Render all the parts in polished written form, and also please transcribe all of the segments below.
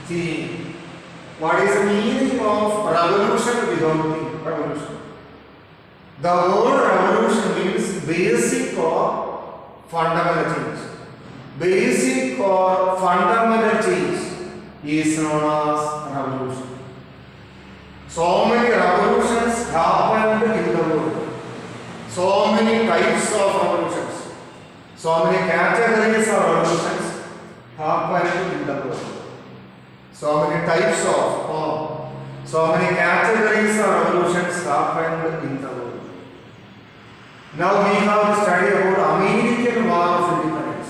See, what is the meaning of revolution without the revolution? The word revolution means basic or fundamental change. Basic or fundamental change is known as revolution. So many revolutions happened in the world. So many types of revolutions. So many categories of revolutions happened in the world. So many types of, so many categories of revolutions happened in the world. Now we have to study about American War of Independence.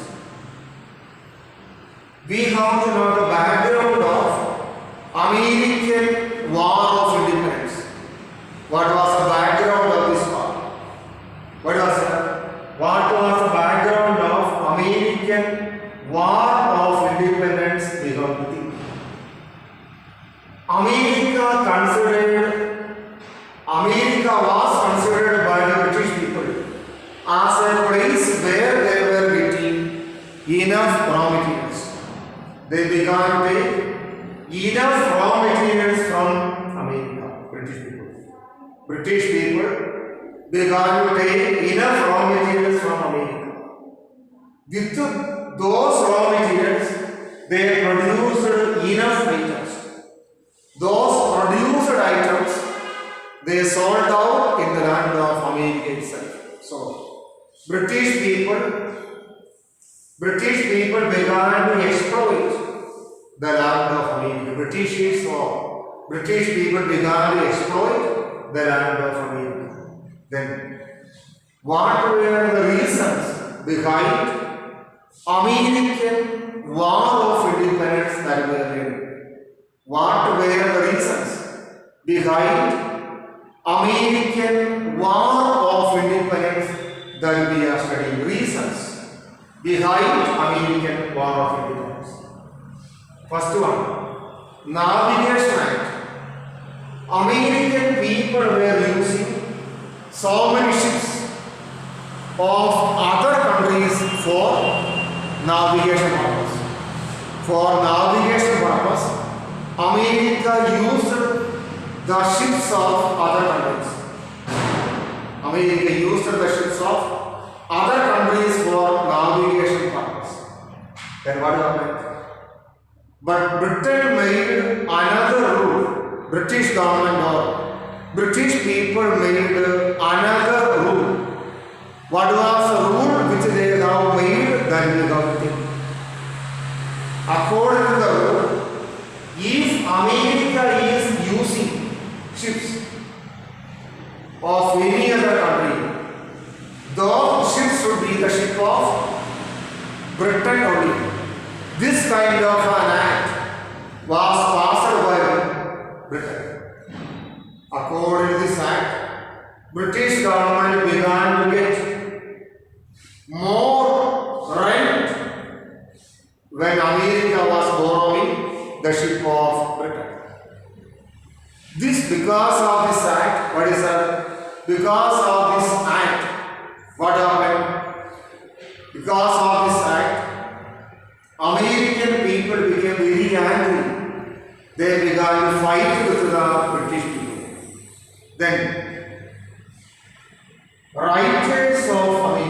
We have to know the background of American War of Independence. What was the background of this war? What was the background of American War of Independence? We have to think. America was considered by the British people as a place where they were getting enough raw materials. They began to take enough raw materials from America, British people. British people began to take enough raw materials from America. With those raw materials, they produced enough items. Those produced items they sold out in the land of America itself. So, British people began to exploit the land of America. British people began to exploit the land of America. Then, what were the reasons behind American War of Independence that we are in? What were the reasons behind American War of Independence that we are studying? Reasons behind American War of Independence. First one, Navigation Act. American people were using so many ships of other countries for navigation purpose. For navigation purpose, America used the ships of other countries. America used the ships of other countries for navigation purpose. Then what happened? But Britain made another rule. British government or British people made another rule. What was the rule which they have made? Then we have to think. According to the rule, if America is using ships of any other country, those ships should be the ship of Britain only. This kind of an act was passed by Britain. According to this act, British government began to get more rent when America was borrowing the ship of Britain. This because of this act, what is that? Because of this act, what happened? Because of this act, American people became very angry. They began to fight with the British people. Then, writers of America,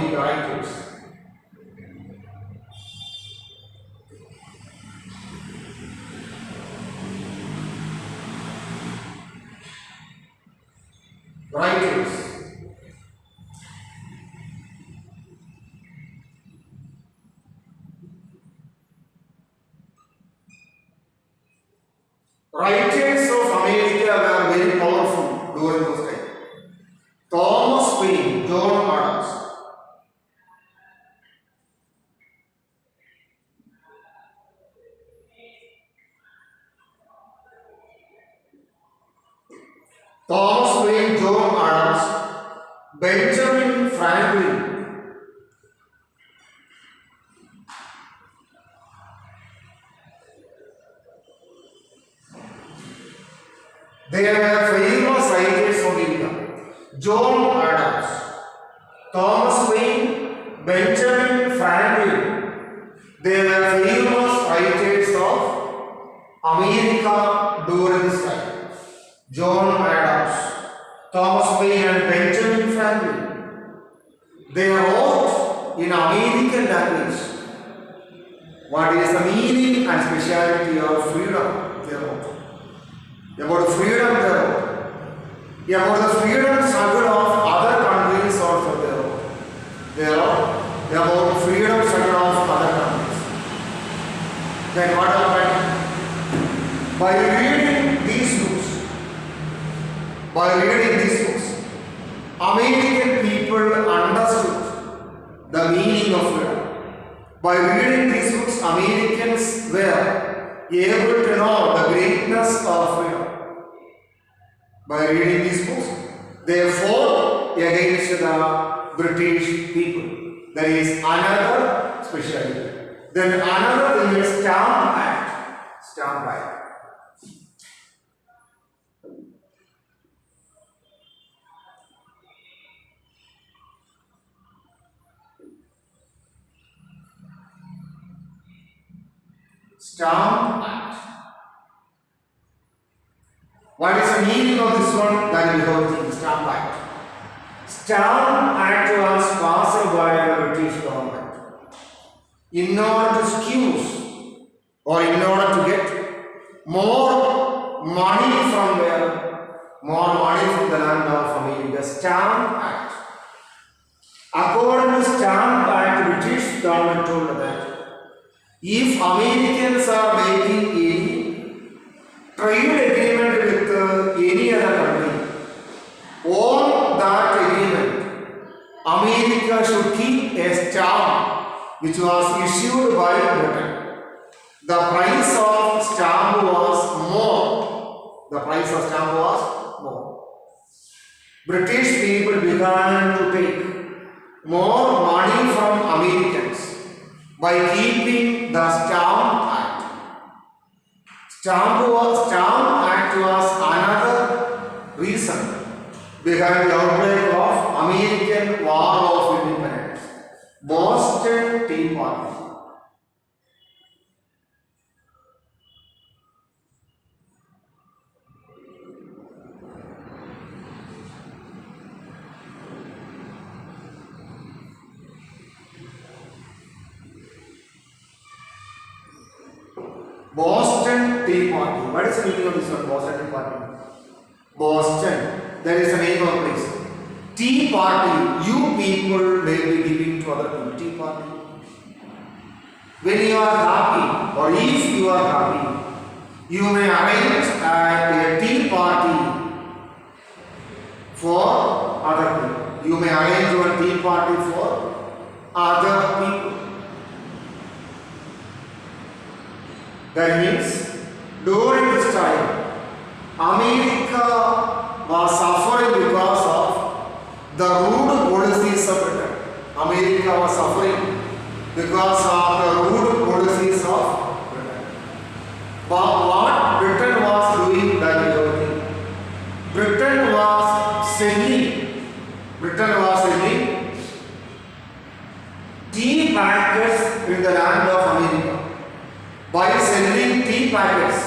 writers of America were very powerful during those times. Thomas Paine, John Adams. Thomas Paine, John Adams, Benjamin Franklin. They were famous writers of India. John Adams, Thomas Paine, Benjamin Franklin. They were famous writers of America during this time. John Adams, Thomas Paine and Benjamin Franklin, they wrote in American language what is the meaning and speciality of freedom. They wrote about freedom. They wrote about the freedom struggle of other countries also. They wrote about freedom struggle of other countries. Then what happened? By reading these books, American people understood the meaning of freedom. By reading these books, Americans were able to know the greatness of freedom. By reading these books, they fought against the British people. There is another specialty. Then another thing is Stamp Act. Stamp Act. Stamp Act. What is the meaning of this one? That we have in Stamp Act. Stamp Act was passed by the British government in order to excuse or in order to get more money from the land of America. Stamp Act. According to Stamp Act, British government told that if Americans are making any trade agreement with any other country, on that agreement, America should keep a stamp which was issued by Britain. The price of stamp was more. British people began to take more money from Americans by keeping the Stamp Act. Stamp Act was another reason behind the outbreak of American War of Independence, Boston Tea Party. Boston Tea Party. What is the meaning of this word, Boston Tea Party? Boston, that is the name of the place. Tea Party, you people may be giving to other people. Tea Party. When you are happy, or if you are happy, you may arrange a tea party for other people. You may arrange your tea party for other people. That means during this time, America was suffering because of the rude policies of Britain. America was suffering because of the rude policies of Britain. But what Britain was doing that year? Britain was selling tea packets in the land of America. By selling tea packets,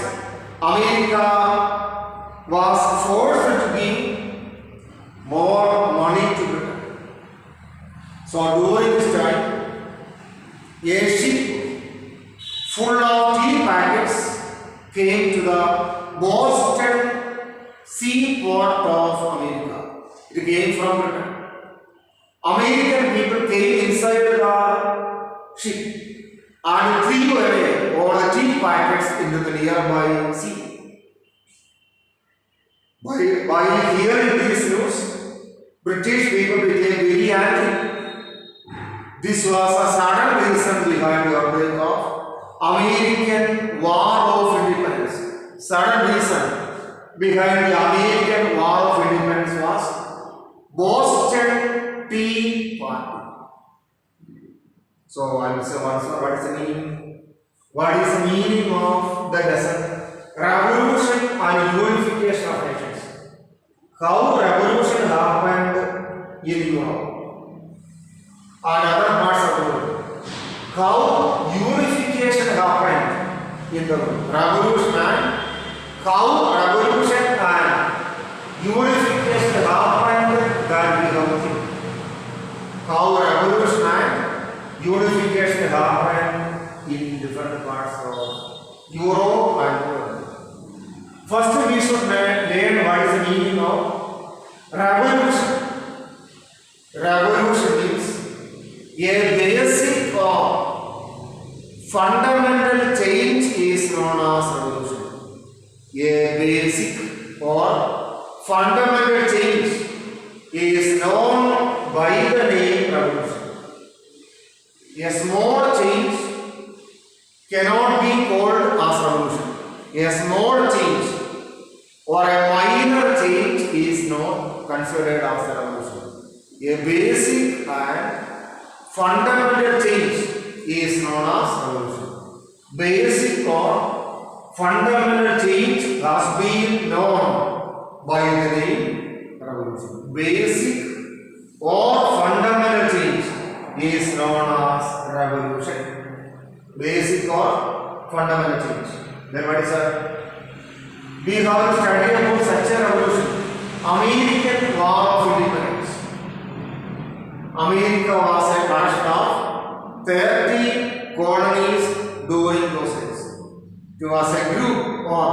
America was forced to give more money to Britain. So during this time, a ship full of tea packets came to the Boston seaport of America. It came from Britain. American people came inside the ship and threw away all the tea packets into the nearby sea. By hearing this news, British people became very angry. This was a sudden reason behind the outbreak of American War of Independence. Sudden reason behind the American War of Independence was Boston Tea Party. So I will say once more, what is the meaning? What is the meaning of the lesson? Revolution and unification of nations. How revolution happened in Europe and other parts of the world. How unification happened in the world. Revolution and how revolution and unification happened that we have seen. How revolution and unification happened in different parts of Europe and world. First, we should learn what is the meaning of revolution. Revolution means a basic or fundamental change is known as revolution. A basic or fundamental change is known by the name revolution. A small change cannot be called as revolution. A small change or a minor change is not considered as a revolution. A basic and fundamental change is known as revolution. Basic or fundamental change has been known by the name revolution. Basic or fundamental change is known as revolution. Basic or fundamental change. Then what is that? We have to study about such a revolution. American War of Independence. America was a collection of 30 colonies during those days. It was a group or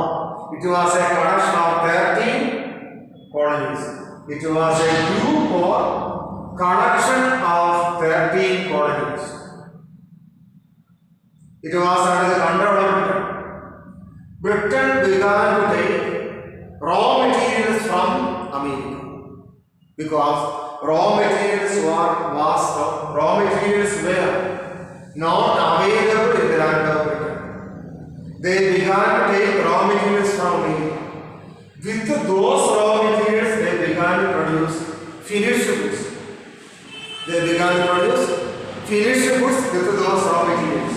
it was a collection of 13 colonies. It was a group or collection of 13 colonies. It was under the control of Britain. Britain began to take raw materials from America because raw materials were not available in the land of Britain. They began to take raw materials from America. With those raw materials, they began to produce finished goods. They began to produce finished goods with those raw materials.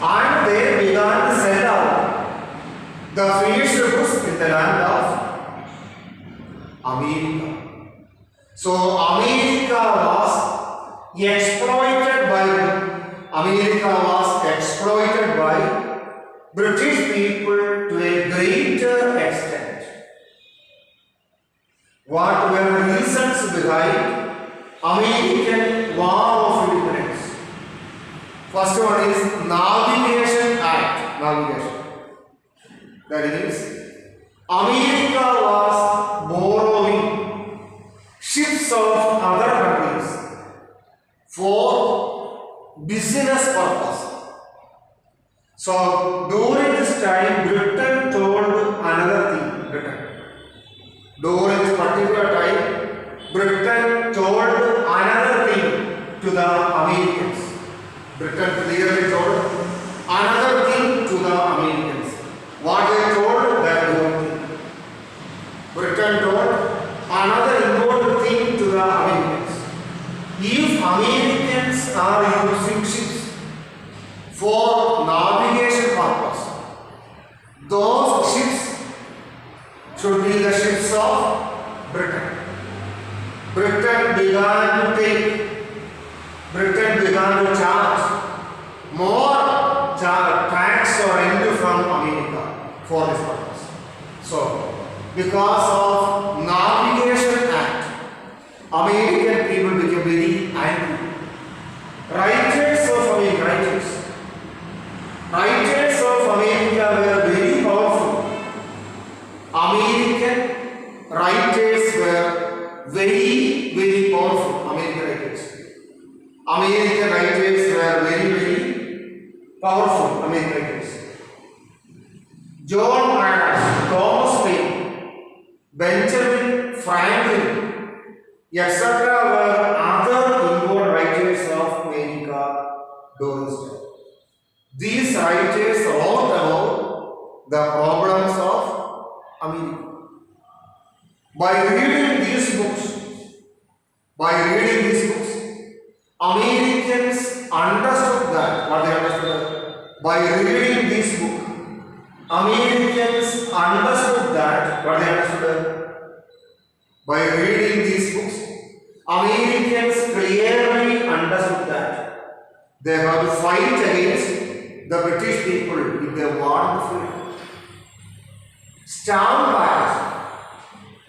And they began to sell out the finished goods in the land of America. So America was exploited by British people to a greater extent. What were the reasons behind American War of Independence? First one is Navigation Act. That is, America was borrowing ships of other countries for business purpose. So during this time, Britain told another thing. During this particular time, Britain told another thing to the Americans. Britain clearly told another thing to the Americans. What they told, that they don't think. Britain told another important thing to the Americans. If Americans are using ships for navigation purpose, those ships should be the ships of Britain. Britain began to charge more tax or rent from America for this purpose. So, because of Navigation Act, American people became very angry. Writers of America were very powerful. American writers were very, very powerful. American writers were very, very powerful. American writers. John Adams, Thomas Paine, Benjamin Franklin, etc. were other important writers of America during this time. These writers wrote about the problems of America. By reading these books, Americans understood that. What they understood? By reading this book, Americans understood that. What they understood? By reading these books, Americans clearly understood that they have to fight against the British people if they want freedom. Stamp Act.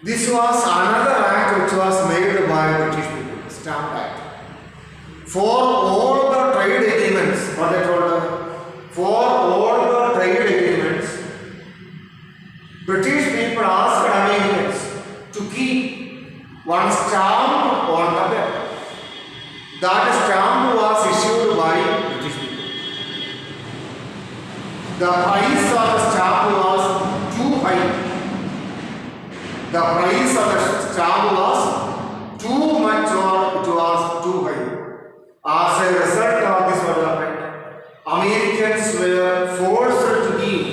This was another act which was made by British people. Stamp Act. For all the trade agreements, what I told you, for all the trade agreements, British people asked Americans to keep one stamp on the paper. That stamp was issued by British people. The price of the stamp was too high. The price of the stamp was too much or it was too high. As a result of this development, Americans were forced to give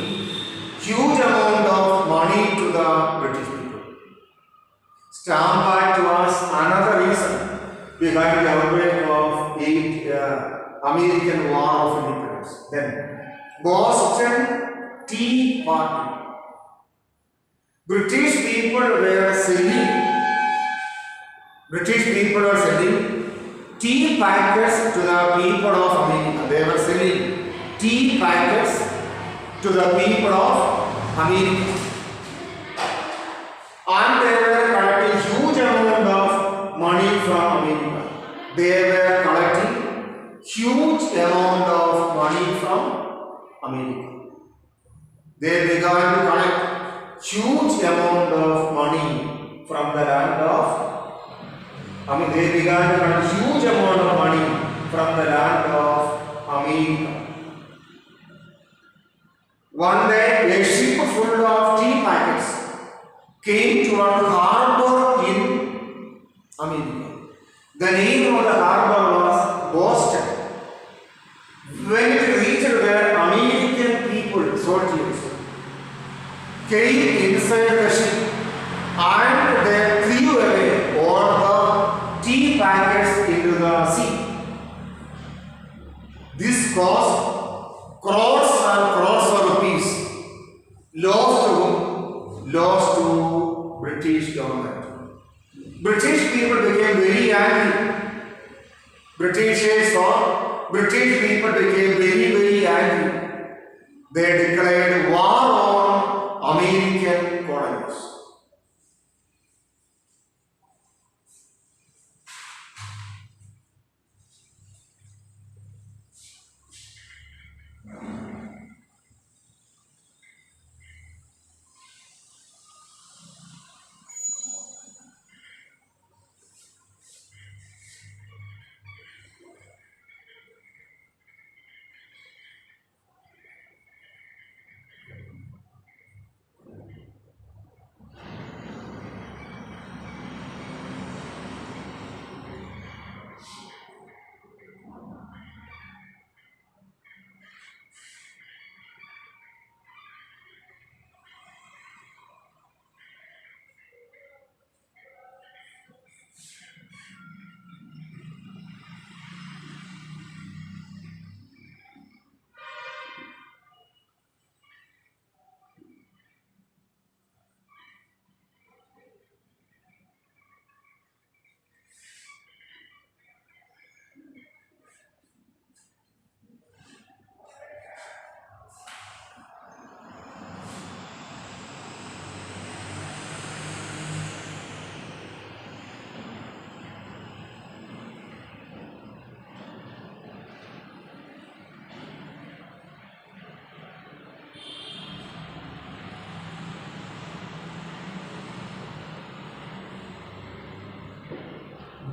huge amount of money to the British people. Stamp Act was another reason behind the outbreak of American War of Independence. Then, Boston Tea Party. British people were selling tea packets to the people of America. They were selling tea packets to the people of America. And they were collecting huge amount of money from America. They were collecting huge amount of money from America. They began to collect huge amount of money from the land of they began to collect huge amount of money from the land of America. One day, a ship full of tea packets came to a harbor in America. The name of the harbor was Boston. When it reached there, American people, soldiers, came inside the ship and they threw away all the tea packets into the sea. This caused crores and crores of rupees lost to British government. British people became very angry. British people became very angry. They declared war on American colonies.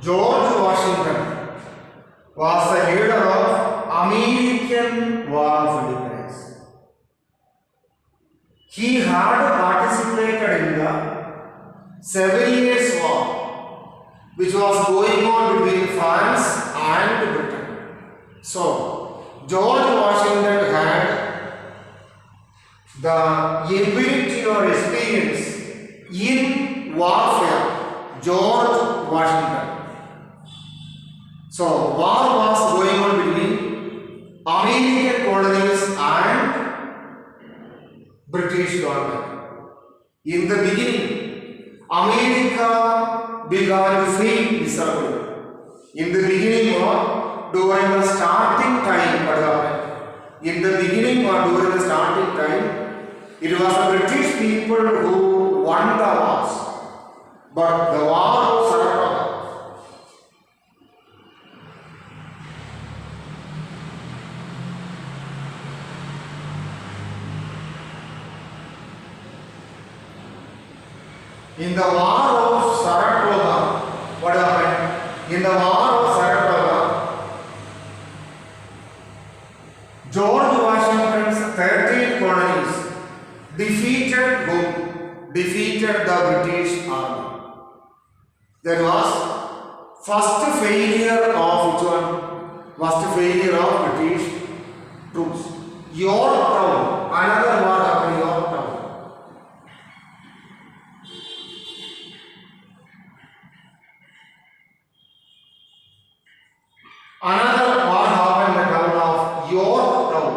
George Washington was the leader of American War of Independence. He had participated in the 7 Years' War, which was going on between France and Britain. So, George Washington had the ability or experience in warfare. George Washington. So, war was going on between American colonies and British government. In the beginning, America began to feel miserable. In the beginning or during the starting time, what happened? In the beginning or during the starting time, it was the British people who won the wars, but the war of Saratoga. In the war of Saratoga, what happened? In the war of Saratoga, George Washington's 13 colonies defeated whom? Defeated the British army. There was first failure of which one? First failure of British troops. Yorktown, another war happened, Yorktown. Another war happened in the town of Yorktown.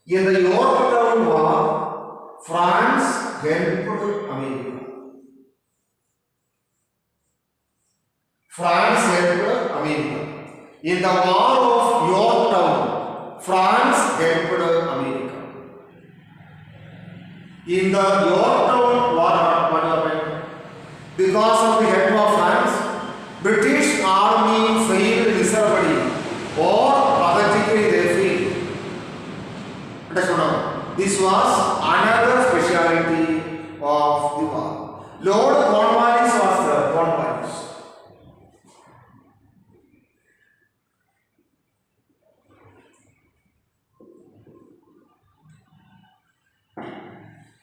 In the Yorktown war, France helped America. France helped America. In the war of Yorktown, France helped America. In the Yorktown war, what happened? Because of the help of France, British army failed miserably or pathetically they failed. Understand? This was another speciality of the war. Lord Cornwallis was the Cornwallis.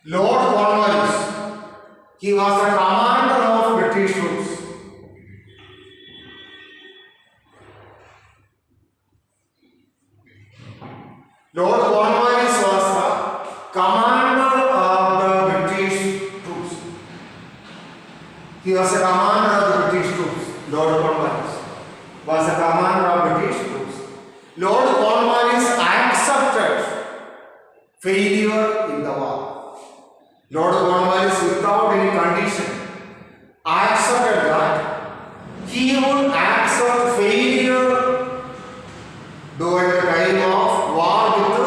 Lord Cornwallis, he was the commander of British troops. Lord Cornwallis was the commander of the British troops. He was the commander of the British troops. Lord Cornwallis was the commander of British troops. Lord Cornwallis accepted failure in the war. Lord Cornwallis, without any condition, accepted that he would accept failure during the time of war with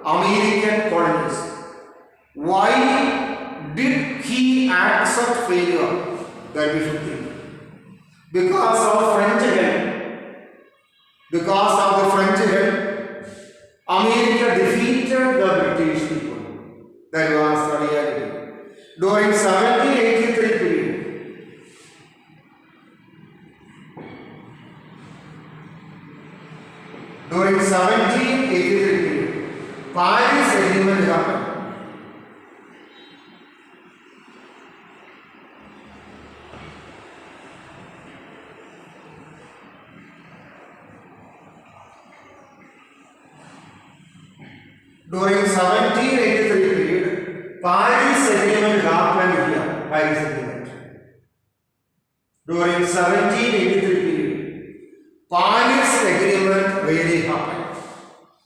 American colonies. Why did he accept failure? That we should think. Because of French help. Because of the French help, America defeated the British people. That was the reality. During 1783 period, during 1783 period, Paris Agreement happened. During 1783 period, Paris Agreement happened here. Paris Agreement. During 1783 period, Paris Agreement really happened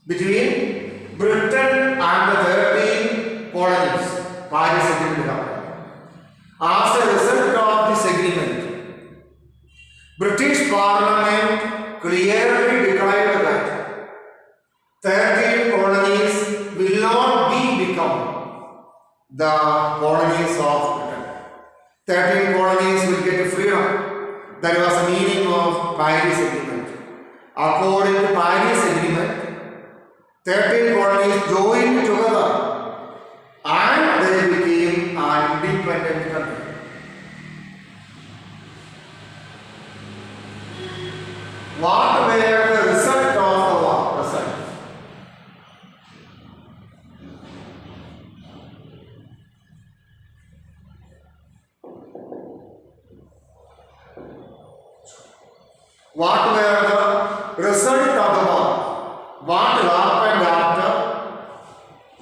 between Britain and the 13 colonies. Paris Agreement happened. As a result of this agreement, British Parliament clearly declared that 13 colonies will not become the colonies of Britain. 13 colonies will get freedom. That was the meaning of Paris Agreement. According to Paris Agreement, 13 colonies joined together and they became an independent country. What were the result of the war? Result. What were the result of the war? What happened after?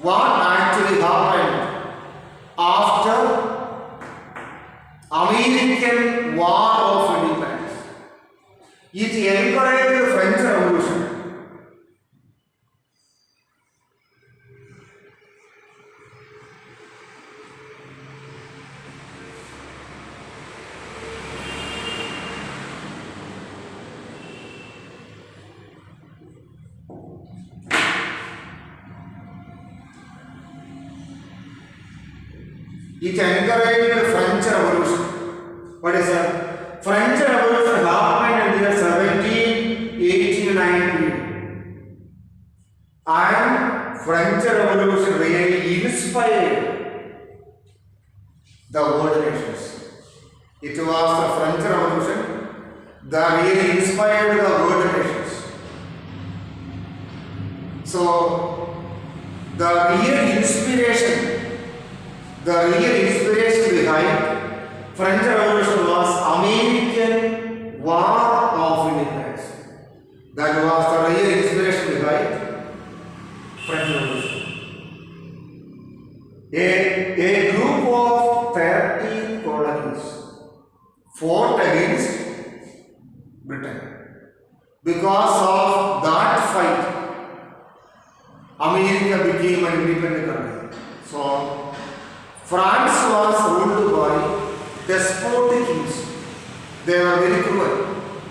What actually happened after It encouraged the French Revolution. What is that? French Revolution happened in the year 1789. And French Revolution really inspired the world nations. It was the French Revolution that really inspired the world nations. So, the real inspiration behind French Revolution was American War of Independence. That was the real inspiration behind French Revolution. A group of 30 colonies fought against Britain. Because of that fight, America became an independent country. So, France was ruled by despotic kings. They were very cruel.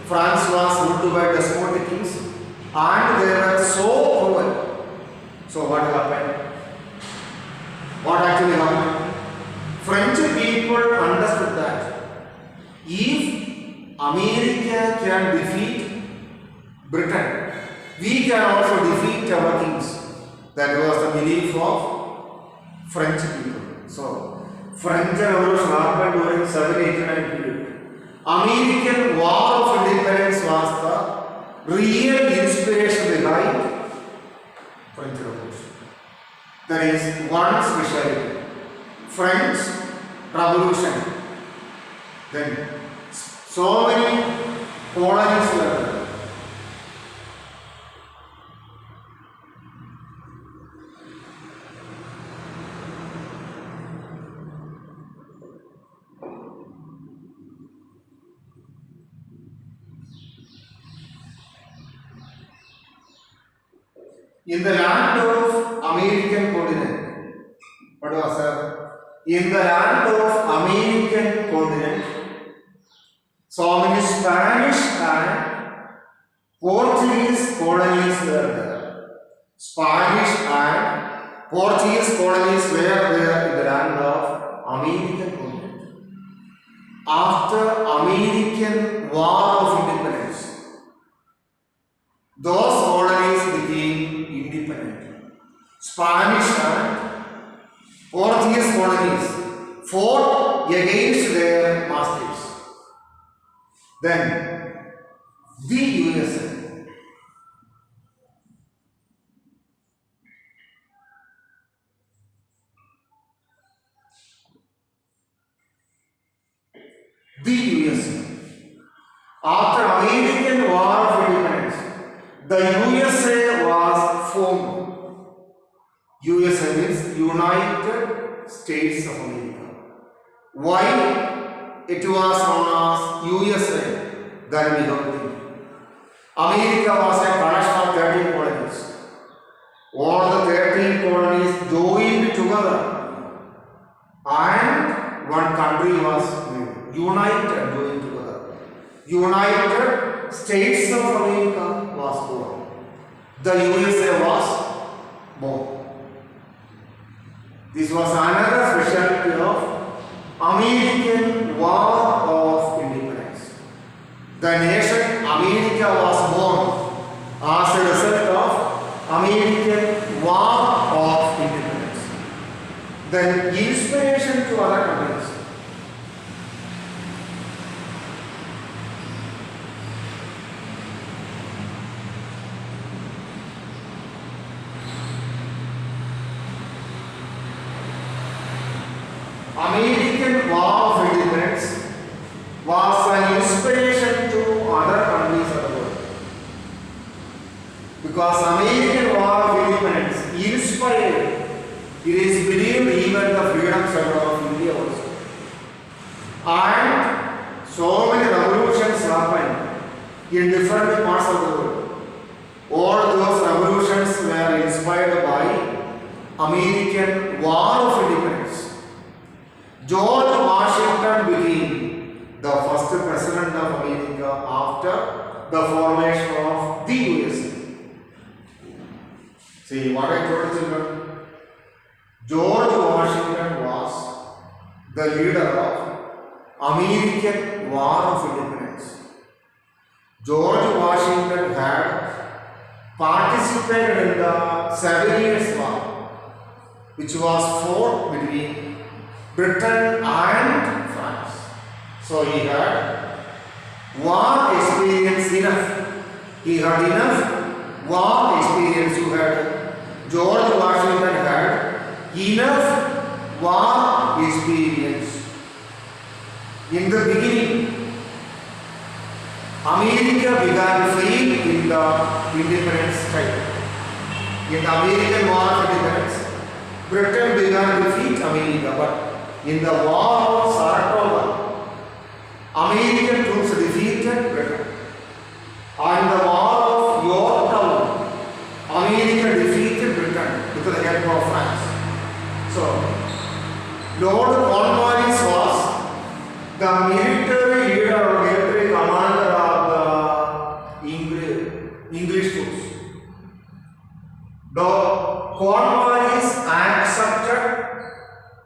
France was ruled by despotic kings and they were so cruel. So, what happened? What actually happened? French people understood that if America can defeat Britain, we can also defeat our kings. That was the belief of French people. So, French Revolution happened during 1789 period. American War of Independence was the real inspiration behind French Revolution. There is one speciality. French Revolution. Then, so many colonies were there. In the land of American continent, what was that? In the land of American continent, so many Spanish and Portuguese colonies were there. Spanish and Portuguese colonies were there in the land of American continent. After American War of Independence, those colonies became independent. Spanish and Portuguese colonies fought against their masters. Then the USA after American War of Independence, the USA was formed. USA means United States of America. Why it was known as USA? That we don't think. America was a collection of 13 colonies. All the 13 colonies joined together and one country was made. United, joined together. United States of America was born. The USA was born. This was another specialty of American War of Independence. The nation America was born as a result of American War of Independence. Then inspiration to other countries. American War of Independence was an inspiration to other countries of the world. Because American War of Independence inspired, it is believed, even the freedom struggle of India also. And so many revolutions happened in different parts of the world. All those revolutions were inspired by American War of Independence. George Washington became the first president of America after the formation of the USA. See what I told you children? George Washington was the leader of American War of Independence. George Washington had participated in the 7 Years' War, which was fought between Britain and France. So he had war experience enough. He had enough war experience. George Washington had enough war experience. In the beginning, America began to fail in the independence struggle. In the American War of Independence, Britain began to defeat America, but in the War of Saratoga, American troops defeated Britain. And the War of Yorktown, America defeated Britain with the help of France. So, Lord Cornwallis was the military leader or military commander of the English troops. Though Cornwallis accepted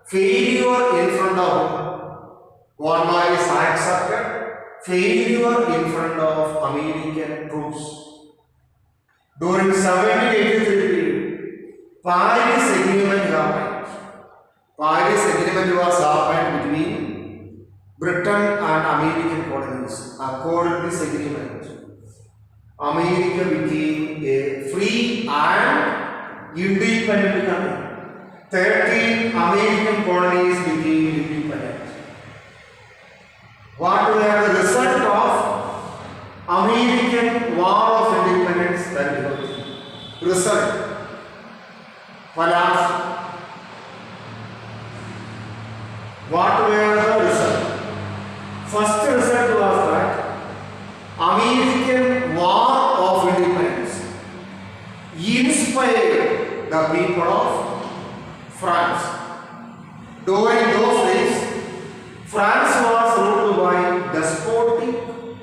failure in front of him, Cornwallis accepted failure in front of American troops. During 1783 period, Paris Agreement happened. Paris Agreement was happened between Britain and American colonies. According to this agreement, America became a free and independent country. 13 American colonies became independent. What were the result of American War of Independence? Result: collapse. What were the result? First result was that American War of Independence inspired the people of France. During those days, France was ruled by despotic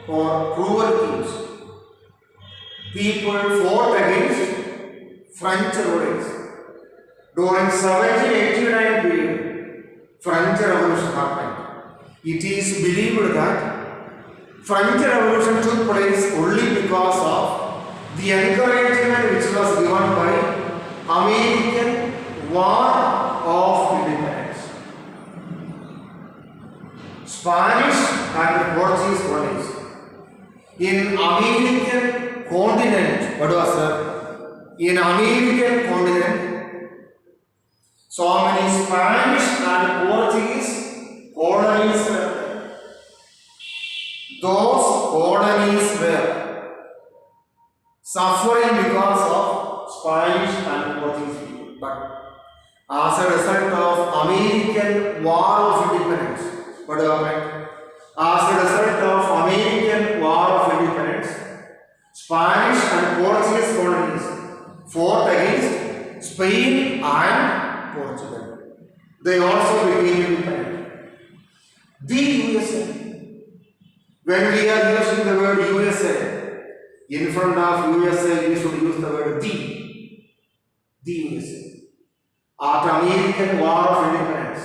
or cruel kings. People fought against French rulers. During 1789 period, French Revolution happened. It is believed that French Revolution took place only because of the encouragement which was given by American War of Independence. Spanish and Portuguese colonies in American continent. What was that? In American continent, so many Spanish and Portuguese colonies were there. Those colonies were suffering because of Spanish and Portuguese people. But as a result of American War of Independence, what happened? As a result of American War of Independence, Spanish and Portuguese colonies fought against Spain and Portugal. They also became independent. The USA. When we are using the word USA, in front of USA we should use the word the USA. After American War of Independence,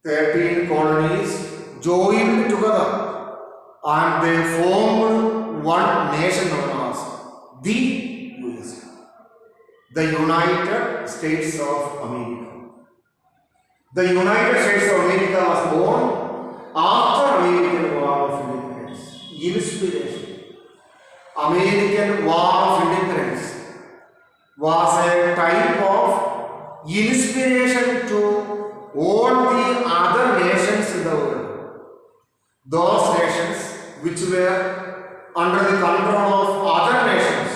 13 colonies joined together and they formed one nation known as the USA, the United States of America. The United States of America was born after American War of Independence. Inspiration. American War of Independence was a type of inspiration to all the other nations in the world. Those nations which were under the control of other nations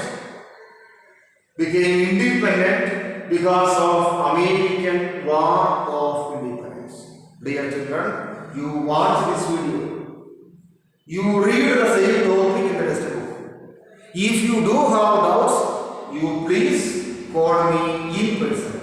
became independent because of American War of Independence. Dear children, you watch this video, you read the same topic in the textbook. If you do have doubts, you please call me in person.